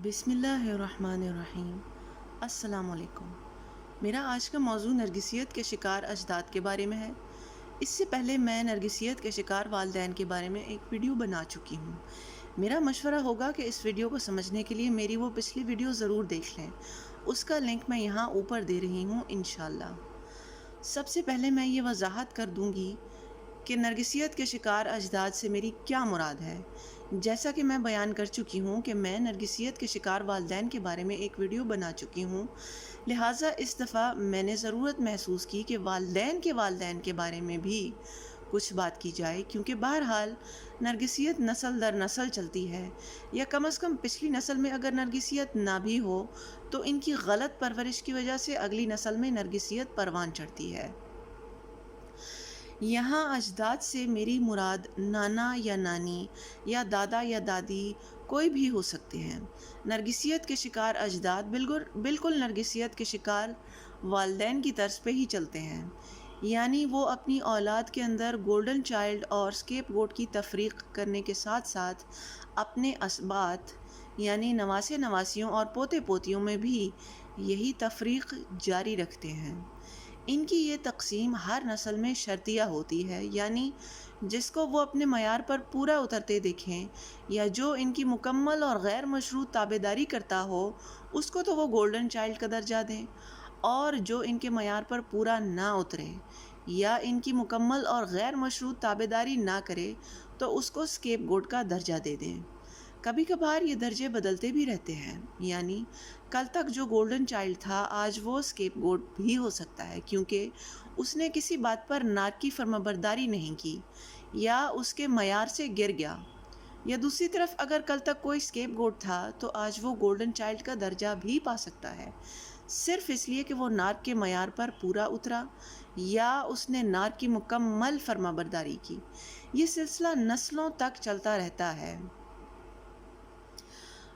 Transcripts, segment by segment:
بسم اللہ الرحمن الرحیم۔ السلام علیکم۔ میرا آج کا موضوع نرگسیت کے شکار اجداد کے بارے میں ہے۔ اس سے پہلے میں نرگسیت کے شکار والدین کے بارے میں ایک ویڈیو بنا چکی ہوں۔ میرا مشورہ ہوگا کہ اس ویڈیو کو سمجھنے کے لیے میری وہ پچھلی ویڈیو ضرور دیکھ لیں۔ اس کا لنک میں یہاں اوپر دے رہی ہوں انشاءاللہ۔ سب سے پہلے میں یہ وضاحت کر دوں گی کہ نرگسیت کے شکار اجداد سے میری کیا مراد ہے۔ جیسا کہ میں بیان کر چکی ہوں کہ میں نرگسیت کے شکار والدین کے بارے میں ایک ویڈیو بنا چکی ہوں، لہٰذا اس دفعہ میں نے ضرورت محسوس کی کہ والدین کے بارے میں بھی کچھ بات کی جائے، کیونکہ بہرحال نرگسیت نسل در نسل چلتی ہے، یا کم از کم پچھلی نسل میں اگر نرگسیت نہ بھی ہو تو ان کی غلط پرورش کی وجہ سے اگلی نسل میں نرگسیت پروان چڑھتی ہے۔ یہاں اجداد سے میری مراد نانا یا نانی یا دادا یا دادی کوئی بھی ہو سکتے ہیں۔ نرگسیت کے شکار اجداد بالکل نرگسیت کے شکار والدین کی طرز پہ ہی چلتے ہیں، یعنی وہ اپنی اولاد کے اندر گولڈن چائلڈ اور اسکیپ گوٹ کی تفریق کرنے کے ساتھ ساتھ اپنے اسبات یعنی نواسے نواسیوں اور پوتے پوتیوں میں بھی یہی تفریق جاری رکھتے ہیں۔ ان کی یہ تقسیم ہر نسل میں شرطیہ ہوتی ہے، یعنی جس کو وہ اپنے معیار پر پورا اترتے دیکھیں یا جو ان کی مکمل اور غیر مشروط تابعداری کرتا ہو اس کو تو وہ گولڈن چائلڈ کا درجہ دیں، اور جو ان کے معیار پر پورا نہ اترے یا ان کی مکمل اور غیر مشروط تابعداری نہ کرے تو اس کو اسکیپ گوٹ کا درجہ دے دیں۔ کبھی کبھار یہ درجے بدلتے بھی رہتے ہیں، یعنی کل تک جو گولڈن چائلڈ تھا آج وہ اسکیپ گوٹ بھی ہو سکتا ہے، کیونکہ اس نے کسی بات پر ناک کی فرمانبرداری نہیں کی یا اس کے معیار سے گر گیا۔ یا دوسری طرف اگر کل تک کوئی اسکیپ گوٹ تھا تو آج وہ گولڈن چائلڈ کا درجہ بھی پا سکتا ہے، صرف اس لیے کہ وہ ناک کے معیار پر پورا اترا یا اس نے ناک کی مکمل فرمانبرداری کی۔ یہ سلسلہ نسلوں تک چلتا رہتا ہے۔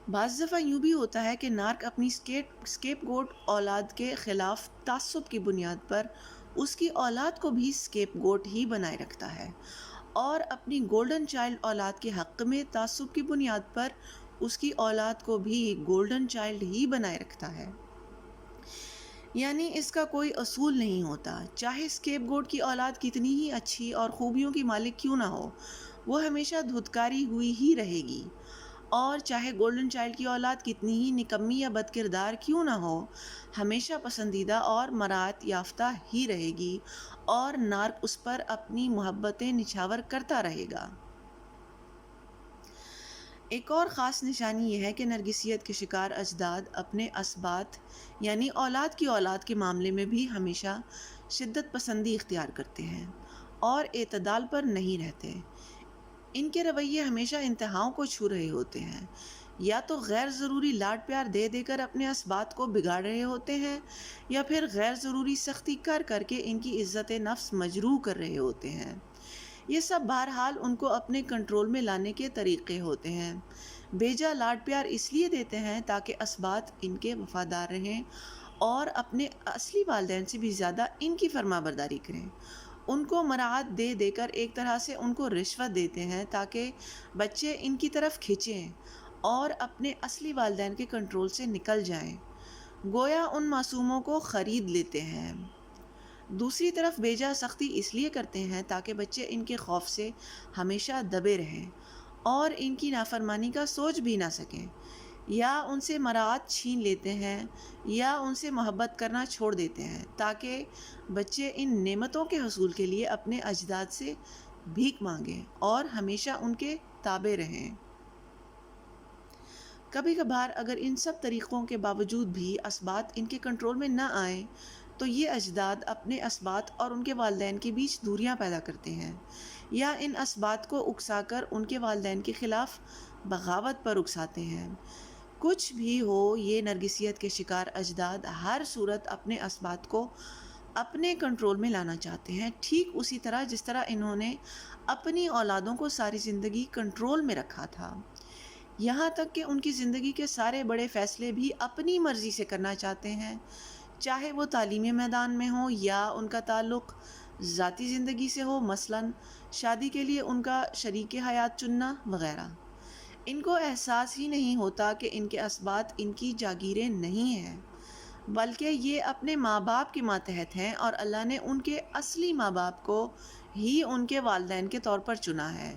بعض دفعہ یوں بھی ہوتا ہے کہ نارک اپنی اسکیپ گوٹ اولاد کے خلاف تعصب کی بنیاد پر اس کی اولاد کو بھی اسکیپ گوٹ ہی بنائے رکھتا ہے، اور اپنی گولڈن چائلڈ اولاد کے حق میں تعصب کی بنیاد پر اس کی اولاد کو بھی گولڈن چائلڈ ہی بنائے رکھتا ہے۔ یعنی اس کا کوئی اصول نہیں ہوتا، چاہے اسکیپ گوٹ کی اولاد کتنی ہی اچھی اور خوبیوں کی مالک کیوں نہ ہو، وہ ہمیشہ دھتکاری ہوئی ہی رہے گی، اور چاہے گولڈن چائلڈ کی اولاد کتنی ہی نکمی یا بد کردار کیوں نہ ہو، ہمیشہ پسندیدہ اور مراعات یافتہ ہی رہے گی، اور نارک اس پر اپنی محبتیں نچھاور کرتا رہے گا۔ ایک اور خاص نشانی یہ ہے کہ نرگسیت کے شکار اجداد اپنے اسبات یعنی اولاد کے معاملے میں بھی ہمیشہ شدت پسندی اختیار کرتے ہیں اور اعتدال پر نہیں رہتے۔ ان کے رویے ہمیشہ انتہاؤں کو چھو رہے ہوتے ہیں، یا تو غیر ضروری لاڈ پیار دے دے کر اپنے اسبات کو بگاڑ رہے ہوتے ہیں، یا پھر غیر ضروری سختی کر کے ان کی عزت نفس مجروح کر رہے ہوتے ہیں۔ یہ سب بہرحال ان کو اپنے کنٹرول میں لانے کے طریقے ہوتے ہیں۔ بیجا لاڈ پیار اس لیے دیتے ہیں تاکہ اسبات ان کے وفادار رہیں اور اپنے اصلی والدین سے بھی زیادہ ان کی فرمانبرداری کریں۔ ان کو مراعات دے دے کر ایک طرح سے ان کو رشوت دیتے ہیں تاکہ بچے ان کی طرف کھنچیں اور اپنے اصلی والدین کے کنٹرول سے نکل جائیں، گویا ان معصوموں کو خرید لیتے ہیں۔ دوسری طرف بیجا سختی اس لیے کرتے ہیں تاکہ بچے ان کے خوف سے ہمیشہ دبے رہیں اور ان کی نافرمانی کا سوچ بھی نہ سکیں، یا ان سے مراعات چھین لیتے ہیں یا ان سے محبت کرنا چھوڑ دیتے ہیں تاکہ بچے ان نعمتوں کے حصول کے لیے اپنے اجداد سے بھیک مانگیں اور ہمیشہ ان کے تابع رہیں۔ کبھی کبھار اگر ان سب طریقوں کے باوجود بھی اسبات ان کے کنٹرول میں نہ آئیں تو یہ اجداد اپنے اسبات اور ان کے والدین کے بیچ دوریاں پیدا کرتے ہیں، یا ان اسبات کو اکسا کر ان کے والدین کے خلاف بغاوت پر اکساتے ہیں۔ کچھ بھی ہو، یہ نرگسیت کے شکار اجداد ہر صورت اپنے اسبات کو اپنے کنٹرول میں لانا چاہتے ہیں، ٹھیک اسی طرح جس طرح انہوں نے اپنی اولادوں کو ساری زندگی کنٹرول میں رکھا تھا، یہاں تک کہ ان کی زندگی کے سارے بڑے فیصلے بھی اپنی مرضی سے کرنا چاہتے ہیں، چاہے وہ تعلیمی میدان میں ہو یا ان کا تعلق ذاتی زندگی سے ہو، مثلاً شادی کے لیے ان کا شریک حیات چننا وغیرہ۔ ان کو احساس ہی نہیں ہوتا کہ ان کے اسبات ان کی جاگیریں نہیں ہیں، بلکہ یہ اپنے ماں باپ کے ماتحت ہیں، اور اللہ نے ان کے اصلی ماں باپ کو ہی ان کے والدین کے طور پر چنا ہے۔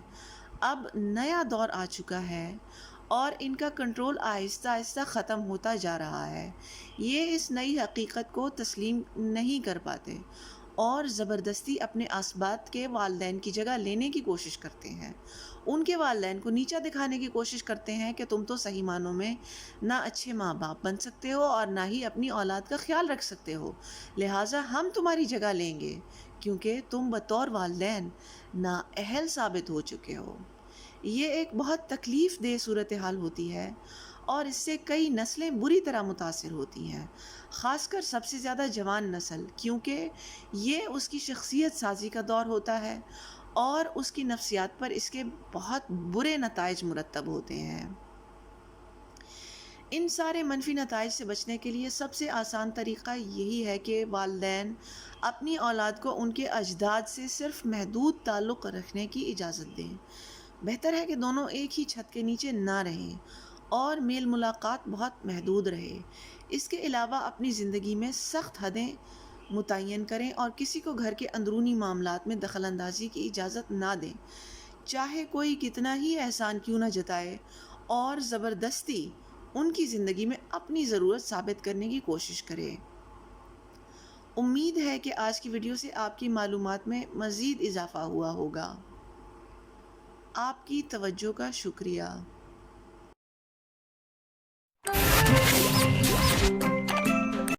اب نیا دور آ چکا ہے اور ان کا کنٹرول آہستہ آہستہ ختم ہوتا جا رہا ہے۔ یہ اس نئی حقیقت کو تسلیم نہیں کر پاتے اور زبردستی اپنے اسبات کے والدین کی جگہ لینے کی کوشش کرتے ہیں۔ ان کے والدین کو نیچا دکھانے کی کوشش کرتے ہیں کہ تم تو صحیح معنوں میں نہ اچھے ماں باپ بن سکتے ہو اور نہ ہی اپنی اولاد کا خیال رکھ سکتے ہو، لہٰذا ہم تمہاری جگہ لیں گے کیونکہ تم بطور والدین نااہل ثابت ہو چکے ہو۔ یہ ایک بہت تکلیف دہ صورتحال ہوتی ہے اور اس سے کئی نسلیں بری طرح متاثر ہوتی ہیں، خاص کر سب سے زیادہ جوان نسل، کیونکہ یہ اس کی شخصیت سازی کا دور ہوتا ہے اور اس کی نفسیات پر اس کے بہت برے نتائج مرتب ہوتے ہیں۔ ان سارے منفی نتائج سے بچنے کے لیے سب سے آسان طریقہ یہی ہے کہ والدین اپنی اولاد کو ان کے اجداد سے صرف محدود تعلق رکھنے کی اجازت دیں۔ بہتر ہے کہ دونوں ایک ہی چھت کے نیچے نہ رہیں اور میل ملاقات بہت محدود رہے۔ اس کے علاوہ اپنی زندگی میں سخت حدیں متعین کریں اور کسی کو گھر کے اندرونی معاملات میں دخل اندازی کی اجازت نہ دیں، چاہے کوئی کتنا ہی احسان کیوں نہ جتائے اور زبردستی ان کی زندگی میں اپنی ضرورت ثابت کرنے کی کوشش کرے۔ امید ہے کہ آج کی ویڈیو سے آپ کی معلومات میں مزید اضافہ ہوا ہوگا۔ آپ کی توجہ کا شکریہ۔